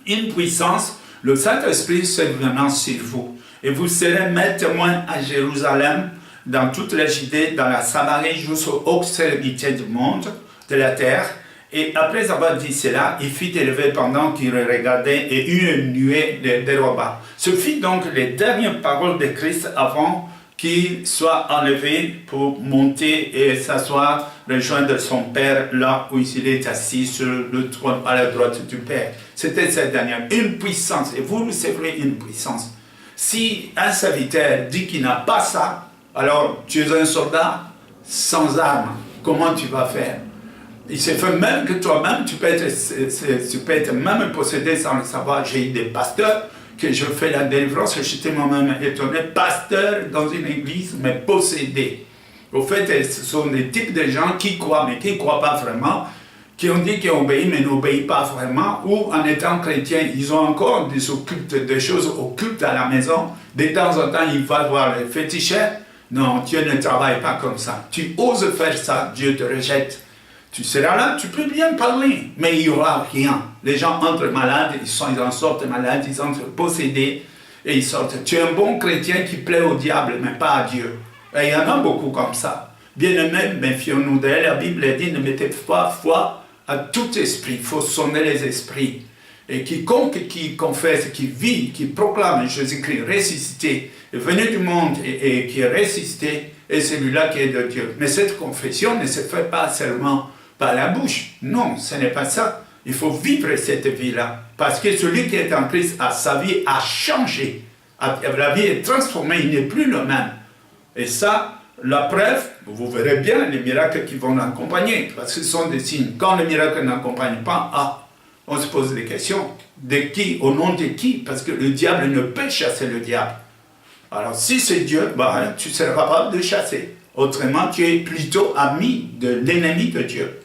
Une puissance, le Saint-Esprit se venant sur vous. Et vous serez mes témoins à Jérusalem, dans toute la Judée, dans la Samarie, jusqu'aux extrémités du monde, de la terre. Et après avoir dit cela, il fit élever pendant qu'il regardait et une nuée le déroba. Ce fut donc les dernières paroles de Christ avant qu'il soit enlevé pour monter et s'asseoir, rejoindre son Père là où il est assis sur le trône à la droite du Père. C'était cette dernière, une puissance, et vous recevrez une puissance. Si un serviteur dit qu'il n'a pas ça, alors tu es un soldat sans armes, comment tu vas faire? Il se fait même que toi-même, tu peux être même possédé sans le savoir. J'ai eu des pasteurs que je fais la délivrance, j'étais moi-même étonné, pasteur dans une église, mais possédé. Au fait, ce sont des types de gens qui croient, mais qui ne croient pas vraiment, qui ont dit qu'ils obéissent, mais n'obéissent pas vraiment, ou en étant chrétiens, ils ont encore des choses occultes à la maison. De temps en temps, il va voir les féticheurs. Non, Dieu ne travaille pas comme ça. Tu oses faire ça, Dieu te rejette. Tu seras là, tu peux bien parler, mais il n'y aura rien. Les gens entrent malades, ils en sortent malades, ils entrent possédés, et ils sortent. Tu es un bon chrétien qui plaît au diable, mais pas à Dieu. Et il y en a beaucoup comme ça. Bien-aimés, méfions-nous d'elle. La Bible dit, ne mettez pas foi à tout esprit. Il faut sonner les esprits. Et quiconque qui confesse, qui vit, qui proclame Jésus-Christ ressuscité, est venu du monde et qui est ressuscité, est celui-là qui est de Dieu. Mais cette confession ne se fait pas seulement par la bouche. Non, ce n'est pas ça. Il faut vivre cette vie-là. Parce que celui qui est en Christ, sa vie a changé. La vie est transformée, il n'est plus le même. Et ça, la preuve, vous verrez bien les miracles qui vont l'accompagner. Parce que ce sont des signes. Quand les miracles n'accompagnent pas, on se pose des questions. De qui? Au nom de qui? Parce que le diable ne peut chasser le diable. Alors si c'est Dieu, tu seras capable de chasser. Autrement, tu es plutôt ami de l'ennemi de Dieu.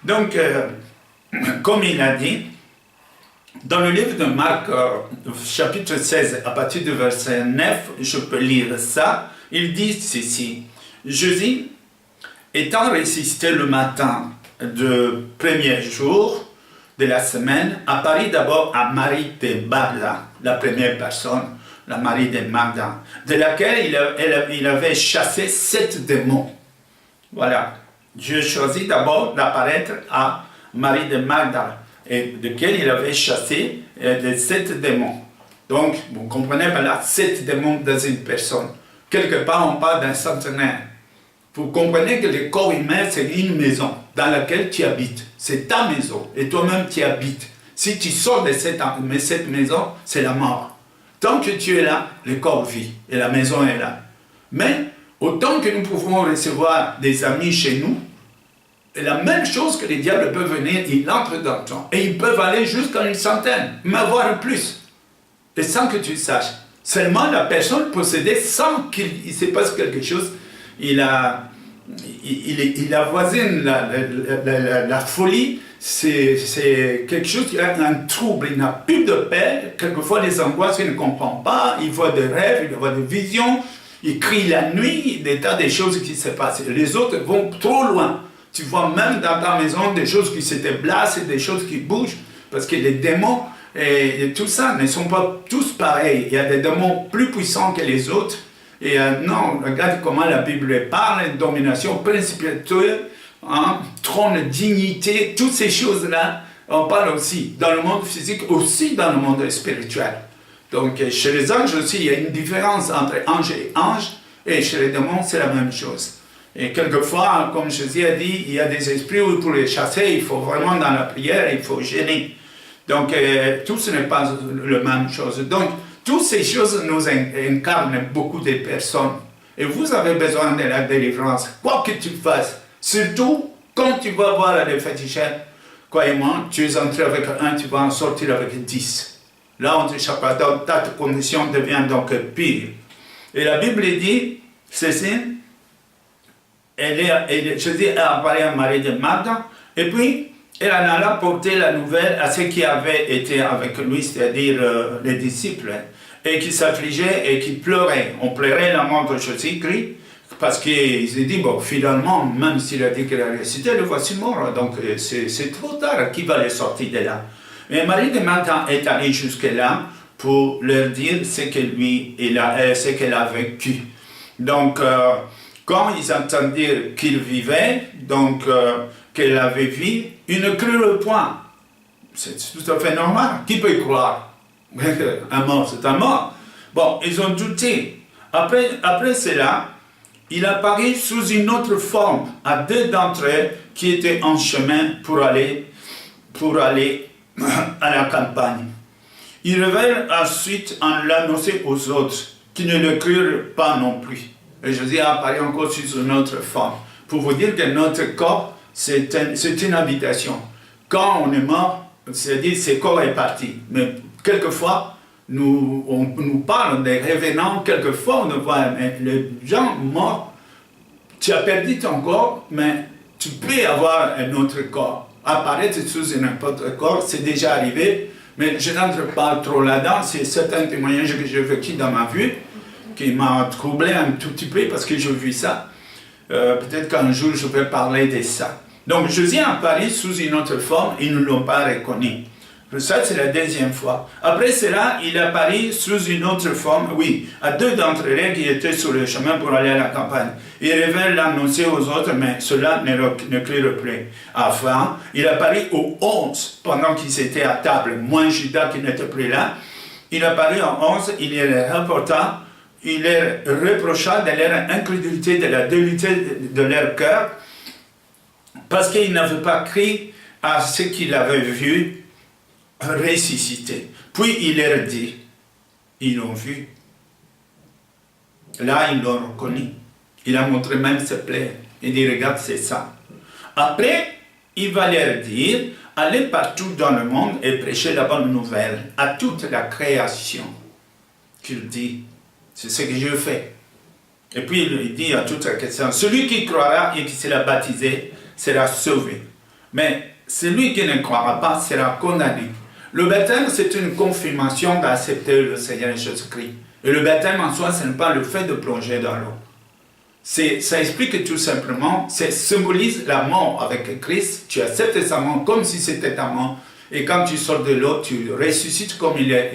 Donc, comme il a dit, dans le livre de Marc, chapitre 16, à partir du verset 9, je peux lire ça, il dit ceci. Jésus, étant résisté le matin du premier jour de la semaine, apparut d'abord à Marie de Magdala, la première personne, la Marie de Magdala, de laquelle il avait chassé 7 démons. Voilà. Dieu choisit d'abord d'apparaître à Marie de Magdala, et de laquelle il avait chassé les 7 démons. Donc, vous comprenez, là, 7 démons dans une personne. Quelque part, on parle d'un centenaire. Vous comprenez que le corps humain, c'est une maison dans laquelle tu habites. C'est ta maison, et toi-même tu habites. Si tu sors de cette maison, c'est la mort. Tant que tu es là, le corps vit, et la maison est là. Mais, autant que nous pouvons recevoir des amis chez nous, la même chose que les diables peuvent venir, ils entrent dans toi. Et ils peuvent aller jusqu'à une centaine, mais voire plus. Et sans que tu le saches. Seulement la personne possédée, sans qu'il se passe quelque chose, il avoisine la folie. C'est quelque chose qui a un trouble. Il n'a plus de paix. Quelquefois, les angoisses, il ne comprend pas. Il voit des rêves, il voit des visions. Il crie la nuit, des tas de choses qui se passent. Les autres vont trop loin. Tu vois même dans ta maison des choses qui se déplacent, des choses qui bougent, parce que les démons et tout ça ne sont pas tous pareils. Il y a des démons plus puissants que les autres. Et non, regarde comment la Bible parle, domination, principauté, trône, dignité, toutes ces choses-là, on parle aussi dans le monde physique, aussi dans le monde spirituel. Donc chez les anges aussi, il y a une différence entre ange et ange, et chez les démons, c'est la même chose. Et quelquefois, comme Jésus a dit, il y a des esprits où pour les chasser, il faut vraiment dans la prière, il faut gêner. Donc, tout ce n'est pas la même chose. Donc, toutes ces choses nous incarnent beaucoup de personnes. Et vous avez besoin de la délivrance, quoi que tu fasses. Surtout, quand tu vas voir la féticheurs, croyez-moi, tu es entré avec 1, tu vas en sortir avec 10. Là, on t'échappe pas, donc ta condition devient donc pire. Et la Bible dit, ceci, Jésus a apparu à Marie de Magdala, et puis elle en alla porter la nouvelle à ceux qui avaient été avec lui, c'est-à-dire les disciples, et qui s'affligeaient et qui pleuraient. On pleurait la mort de Jésus-Christ, parce qu'ils se dit, bon, finalement, même s'il a dit qu'il a ressuscité, le voici mort, donc c'est trop tard, qui va les sortir de là? Mais Marie de Magdala est allée jusque-là pour leur dire ce qu'elle a vécu. Donc, quand ils entendirent qu'il vivait, donc qu'elle avait vu, ils ne crurent point. C'est tout à fait normal. Qui peut y croire? Un mort, c'est un mort. Bon, ils ont douté. Après cela, il apparut sous une autre forme à 2 d'entre eux qui étaient en chemin pour aller à la campagne. Ils revinrent ensuite en l'annoncer aux autres, qui ne le crurent pas non plus. Et Jésus a apparu encore sous une autre forme, pour vous dire que notre corps, c'est une habitation. Quand on est mort, c'est-à-dire ce corps est parti. Mais quelquefois, on nous parle des revenants, quelquefois on voit les gens morts. Tu as perdu ton corps, mais tu peux avoir un autre corps. Apparaître sous n'importe quel corps, c'est déjà arrivé, mais je n'entre pas trop là-dedans. C'est certains témoignages que j'ai vécu dans ma vie qui m'a troublé un tout petit peu parce que j'ai vu ça. Peut-être qu'un jour je peux parler de ça. Donc Jésus est apparu sous une autre forme, ils ne l'ont pas reconnu. Ça, c'est la deuxième fois. Après cela, il apparut sous une autre forme, oui, à 2 d'entre eux qui étaient sur le chemin pour aller à la campagne. Il revint l'annoncer aux autres, mais ceux-là ne crurent plus. Enfin, il apparut aux 11 pendant qu'ils étaient à table, moins Judas qui n'était plus là. Il apparut aux 11, il les rapporta, il leur reprocha de leur incrédulité, de la débilité de leur cœur, parce qu'ils n'avaient pas cru à ce qu'il avait vu ressusciter. Puis il leur dit, ils l'ont vu. Là, ils l'ont reconnu. Il a montré même ses plaies. Il dit, regarde, c'est ça. Après, il va leur dire, allez partout dans le monde et prêchez la bonne nouvelle à toute la création. Qu'il dit, c'est ce que je fais. Et puis il dit à toute la question, celui qui croira et qui sera baptisé sera sauvé. Mais celui qui ne croira pas sera condamné. Le baptême, c'est une confirmation d'accepter le Seigneur Jésus-Christ. Et le baptême en soi, ce n'est pas le fait de plonger dans l'eau. Ça explique tout simplement, ça symbolise la mort avec Christ. Tu acceptes sa mort comme si c'était ta mort. Et quand tu sors de l'eau, tu ressuscites comme il est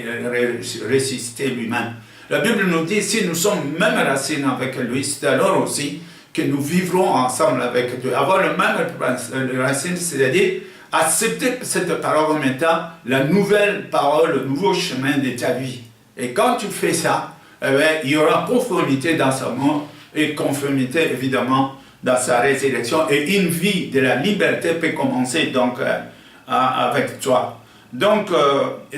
ressuscité lui-même. La Bible nous dit, si nous sommes même racines avec lui, c'est alors aussi que nous vivrons ensemble avec Dieu. Avoir le même racine, c'est-à-dire accepter cette parole comme étant la nouvelle parole, le nouveau chemin de ta vie. Et quand tu fais ça, eh bien, il y aura conformité dans sa mort et conformité évidemment dans sa résurrection. Et une vie de la liberté peut commencer donc avec toi. Donc,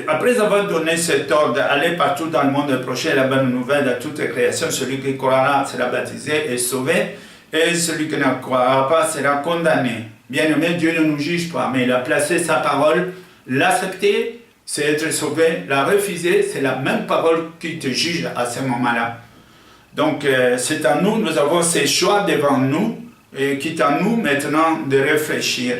après avoir donné cet ordre, allez partout dans le monde et prêcher la bonne nouvelle à toute création, celui qui croira sera baptisé et sauvé, et celui qui ne croira pas sera condamné. Bien aimé, Dieu ne nous juge pas, mais il a placé sa parole, l'accepter, c'est être sauvé, la refuser, c'est la même parole qui te juge à ce moment-là. Donc, c'est à nous, nous avons ces choix devant nous, et qui est à nous maintenant de réfléchir.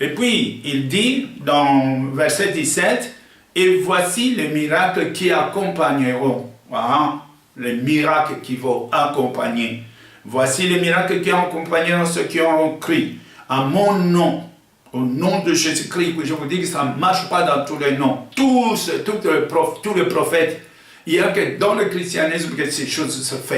Et puis, il dit dans verset 17, « Et voici les miracles qui accompagneront. » Voilà, les miracles qui vont accompagner. « Voici les miracles qui accompagneront ceux qui ont cru à mon nom. » Au nom de Jésus-Christ, je vous dis que ça ne marche pas dans tous les noms. Tous les prophètes, il n'y a que dans le christianisme que ces choses se font.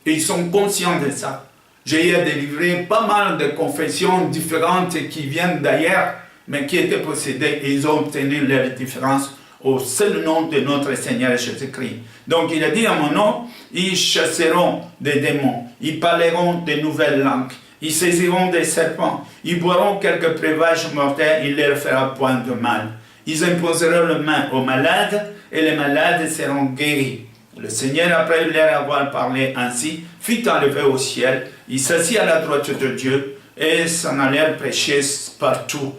Et ils sont conscients de ça. J'ai délivré pas mal de confessions différentes qui viennent d'ailleurs, mais qui étaient possédées et ils ont obtenu leur différence au seul nom de notre Seigneur Jésus-Christ. Donc il a dit à mon nom, ils chasseront des démons, ils parleront de nouvelles langues, ils saisiront des serpents, ils boiront quelques breuvages mortels, il ne leur fera point de mal. Ils imposeront la main aux malades et les malades seront guéris. Le Seigneur, après leur avoir parlé ainsi, fit enlever au ciel, il s'assit à la droite de Dieu et s'en allèrent prêcher partout.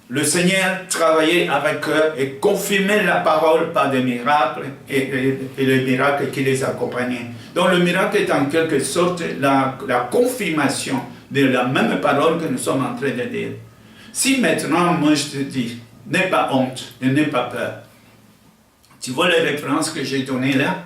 Le Seigneur travaillait avec eux et confirmait la parole par des miracles et les miracles qui les accompagnaient. Donc le miracle est en quelque sorte la confirmation de la même parole que nous sommes en train de dire. Si maintenant, moi je te dis, n'aie pas honte et n'aie pas peur. Tu vois les références que j'ai données là?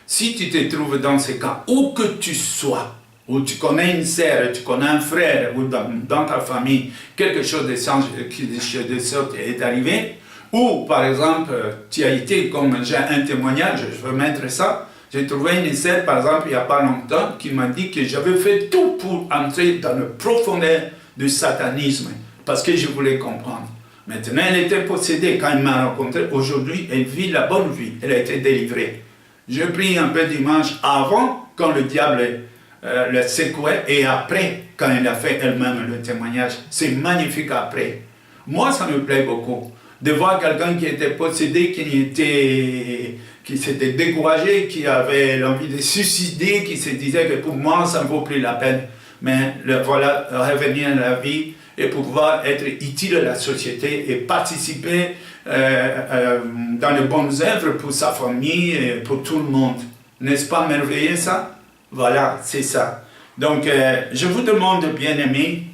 Si tu te trouves dans ce cas, où que tu sois, où tu connais une sœur, tu connais un frère, ou dans ta famille, quelque chose de sorte est arrivé, ou par exemple, tu as été, comme j'ai un témoignage, je veux mettre ça, j'ai trouvé une sœur, par exemple, il n'y a pas longtemps, qui m'a dit que j'avais fait tout pour entrer dans le profondeur du satanisme, parce que je voulais comprendre. Maintenant, elle était possédée quand elle m'a rencontré. Aujourd'hui, elle vit la bonne vie, elle a été délivrée. J'ai pris un peu d'image avant, quand le diable le secouait, et après, quand elle a fait elle-même le témoignage. C'est magnifique après. Moi, ça me plaît beaucoup. De voir quelqu'un qui était possédé, qui s'était découragé, qui avait l'envie de se suicider, qui se disait que pour moi, ça ne vaut plus la peine. Mais voilà, revenir à la vie et pouvoir être utile à la société et participer dans les bonnes œuvres pour sa famille et pour tout le monde. N'est-ce pas merveilleux ça? Voilà, c'est ça. Donc, je vous demande, bien-aimés,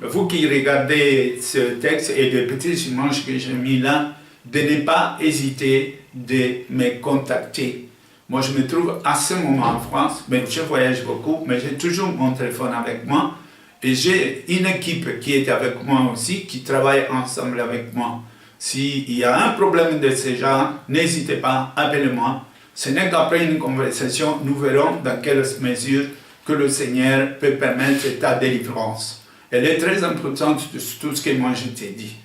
vous qui regardez ce texte et les petites images que j'ai mis là, de ne pas hésiter de me contacter. Moi, je me trouve à ce moment en France, mais je voyage beaucoup, mais j'ai toujours mon téléphone avec moi. Et j'ai une équipe qui est avec moi aussi, qui travaille ensemble avec moi. S'il y a un problème de ce genre, n'hésitez pas, appelez-moi. Ce n'est qu'après une conversation, nous verrons dans quelle mesure que le Seigneur peut permettre ta délivrance. Elle est très importante de tout ce que moi je t'ai dit.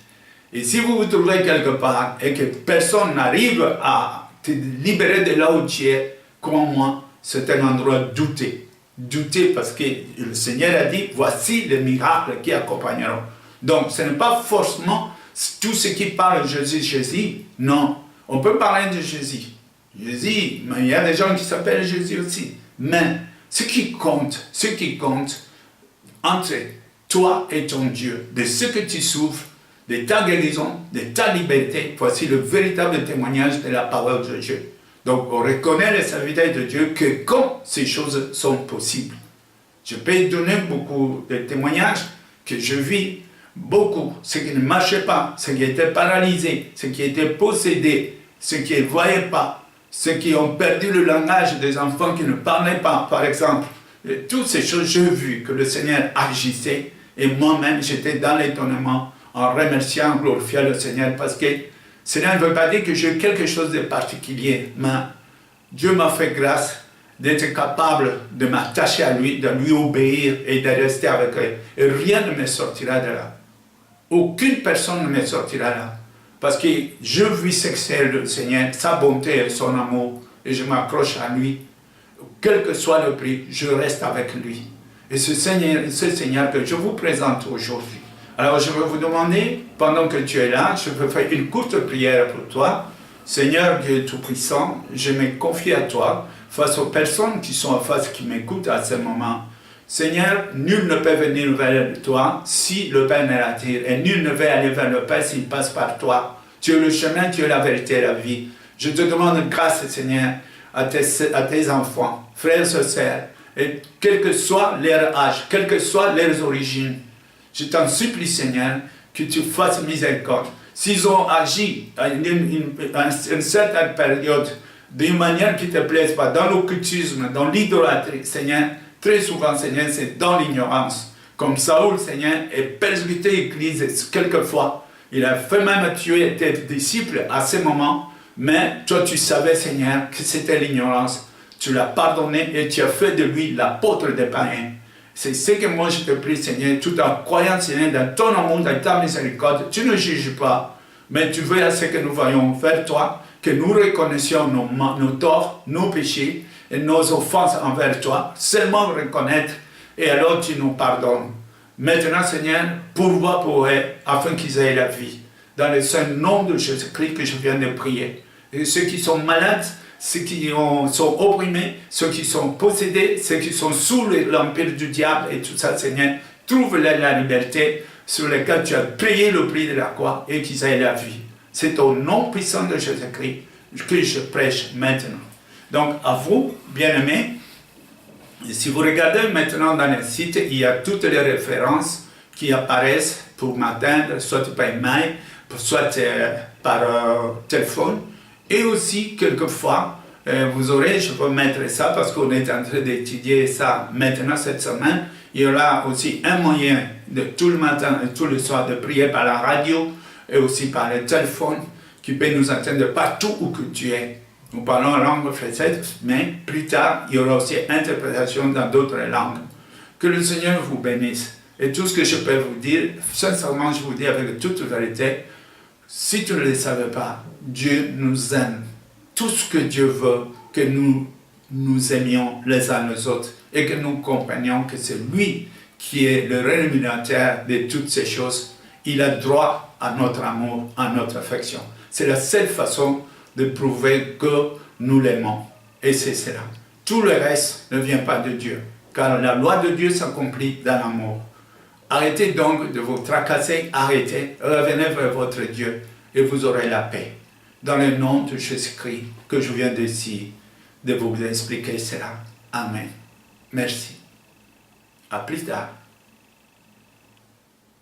Et si vous vous trouvez quelque part et que personne n'arrive à te libérer de là où tu es, crois-moi, c'est un endroit douté. Douter parce que le Seigneur a dit, voici les miracles qui accompagneront. Donc, ce n'est pas forcément tout ce qui parle de Jésus, Jésus. Non, on peut parler de Jésus. Jésus, mais il y a des gens qui s'appellent Jésus aussi. Mais ce qui compte entre toi et ton Dieu, de ce que tu souffres, de ta guérison, de ta liberté, voici le véritable témoignage de la parole de Dieu. Donc, on reconnaît les serviteurs de Dieu que quand ces choses sont possibles. Je peux donner beaucoup de témoignages que je vis beaucoup, ce qui ne marchait pas, ce qui était paralysé, ce qui était possédé, ce qui ne voyait pas, ceux qui ont perdu le langage des enfants qui ne parlaient pas, par exemple. Et toutes ces choses, j'ai vu que le Seigneur agissait et moi-même, j'étais dans l'étonnement en remerciant, glorifiant le Seigneur parce que cela ne veut pas dire que j'ai quelque chose de particulier, mais Dieu m'a fait grâce d'être capable de m'attacher à lui, de lui obéir et de rester avec lui. Et rien ne me sortira de là. Aucune personne ne me sortira là. Parce que je vis ce que c'est le Seigneur, sa bonté et son amour, et je m'accroche à lui. Quel que soit le prix, je reste avec lui. Et ce Seigneur que je vous présente aujourd'hui. Alors je vais vous demander, pendant que tu es là, je vais faire une courte prière pour toi. Seigneur Dieu Tout-Puissant, je me confie à toi, face aux personnes qui sont en face, qui m'écoutent à ce moment. Seigneur, nul ne peut venir vers toi si le Père ne l'attire. Et nul ne veut aller vers le Père s'il passe par toi. Tu es le chemin, tu es la vérité et la vie. Je te demande grâce, Seigneur, à tes enfants, frères et sœurs, et quel que soit leur âge, quelles que soient leurs origines. Je t'en supplie, Seigneur, que tu fasses miséricorde. S'ils ont agi à une certaine période d'une manière qui ne te plaise pas, dans l'occultisme, dans l'idolâtrie, Seigneur, très souvent, Seigneur, c'est dans l'ignorance. Comme Saoul, Seigneur, est persécuté l'Église quelquefois. Il a fait même tuer tes disciples à ce moment, mais toi, tu savais, Seigneur, que c'était l'ignorance. Tu l'as pardonné et tu as fait de lui l'apôtre des païens. C'est ce que moi je te prie, Seigneur, tout en croyant, Seigneur, dans ton amour, dans ta miséricorde. Tu ne juges pas, mais tu veux à ce que nous voyons vers toi, que nous reconnaissions nos torts, nos péchés et nos offenses envers toi, seulement reconnaître, et alors tu nous pardonnes. Maintenant, Seigneur, pourvois pour eux, afin qu'ils aient la vie. Dans le seul nom de Jésus-Christ que je viens de prier. Et ceux qui sont malades, ceux qui sont opprimés, ceux qui sont possédés, ceux qui sont sous l'empire du diable et tout ça, Seigneur, trouve-leur la liberté sur laquelle tu as payé le prix de la croix et qu'ils aient la vie. C'est au nom puissant de Jésus-Christ que je prêche maintenant. Donc, à vous, bien-aimés, si vous regardez maintenant dans le site, il y a toutes les références qui apparaissent pour m'atteindre, soit par email, soit par téléphone. Et aussi, quelquefois, vous aurez, je peux mettre ça parce qu'on est en train d'étudier ça maintenant cette semaine, il y aura aussi un moyen de tout le matin et tout le soir de prier par la radio et aussi par le téléphone qui peut nous atteindre partout où que tu es. Nous parlons en langue française, mais plus tard, il y aura aussi interprétation dans d'autres langues. Que le Seigneur vous bénisse. Et tout ce que je peux vous dire, sincèrement, je vous dis avec toute vérité, si tu ne le savais pas, Dieu nous aime. Tout ce que Dieu veut, que nous aimions les uns les autres et que nous comprenions que c'est lui qui est le rémunérateur de toutes ces choses. Il a droit à notre amour, à notre affection. C'est la seule façon de prouver que nous l'aimons. Et c'est cela. Tout le reste ne vient pas de Dieu, car la loi de Dieu s'accomplit dans l'amour. Arrêtez donc de vous tracasser, arrêtez, revenez vers votre Dieu et vous aurez la paix. Dans le nom de Jésus-Christ que je viens de vous expliquer cela. Amen. Merci. À plus tard.